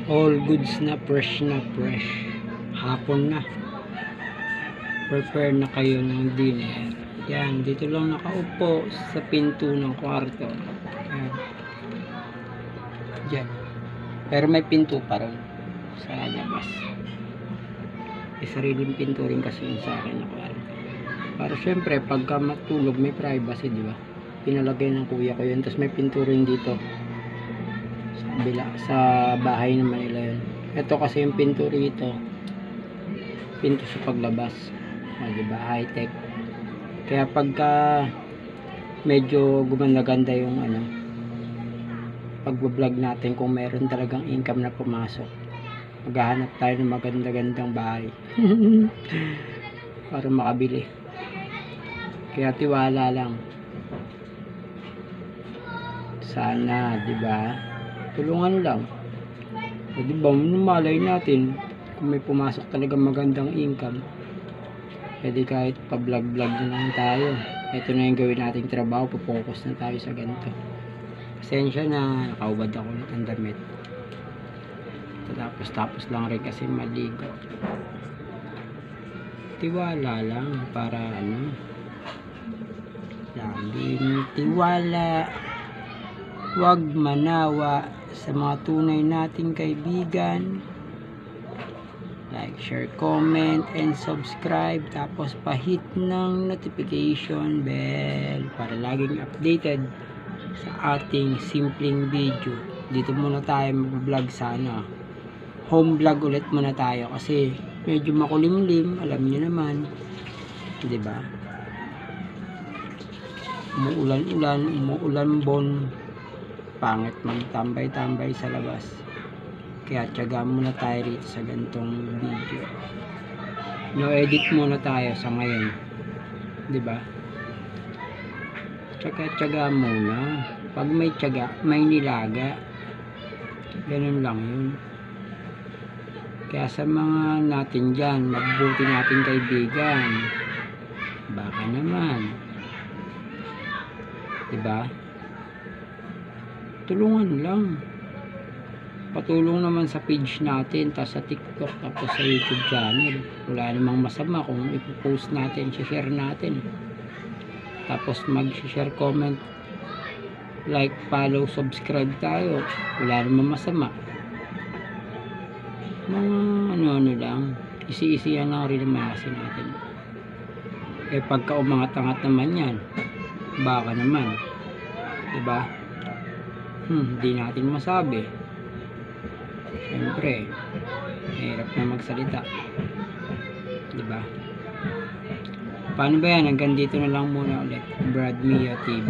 All goods na fresh na fresh. Hapon na. Prepare na kayo ng dinner. Yan, dito lang nakaupo sa pinto ng kwarto. Yan. Diyan. Pero may pinto pa rin sa labas. May sariling pinto rin kasi yun sa akin na kwarto. Para syempre, pagka matulog may privacy, di ba? Pinalagay ng kuya ko yun. Tapos may pinto rin dito. Sa bahay naman nila yun. Ito kasi yung pinto rito. Pinto sa paglabas. O, diba? High tech. Kaya pagka medyo gumanda-ganda yung pagbablog natin, kung meron talagang income na pumasok, maghahanap tayo ng maganda-gandang bahay para makabili. Kaya tiwala lang. Sana, diba? Tulungan lang. O, diba? Malay natin kung may pumasok talagang magandang income, pwede kahit pa-vlog-vlog na lang tayo. Ito na yung gawin nating trabaho. Pupokus na tayo sa ganito. Pasensya na, nakaubad ako ng damit. Tapos lang rin kasi maligo. Tiwala lang para laging tiwala, huwag manawa sa mga tunay nating kaibigan. Like, share, comment, and subscribe. Tapos pa-hit ng notification bell para laging updated sa ating simpleng video. Dito muna tayo mag-vlog sana. Home vlog ulit muna tayo kasi medyo makulimlim, alam niyo naman. 'Di ba? Umuulan-ulan, umuulan-bon. Pangit magtambay-tambay sa labas. Kaya tiyaga muna tayo rito sa gantong video. No edit muna tayo sa ngayon. 'Di ba? Tiyaga muna. Pag may tiyaga, may nilaga. Ganun lang 'yun. Kaya sa mga natin diyan, mabuti nating kaibigan. Baka naman. 'Di ba? Tulungan lang. Patulong naman sa page natin, tapos sa TikTok, tapos sa YouTube channel. Wala namang masama kung ipopost natin, share natin. Tapos mag-share, comment, like, follow, subscribe tayo. Wala namang masama. Mga ano lang, isi-isiyan lang rin naman kasi natin. Eh pagka umangat-angat naman yan, baka naman. Diba? Hindi natin masabi. Siyempre, hirap na magsalita. Diba? Paano ba yan? Hanggang dito na lang muna ulit. Brad Mia TV.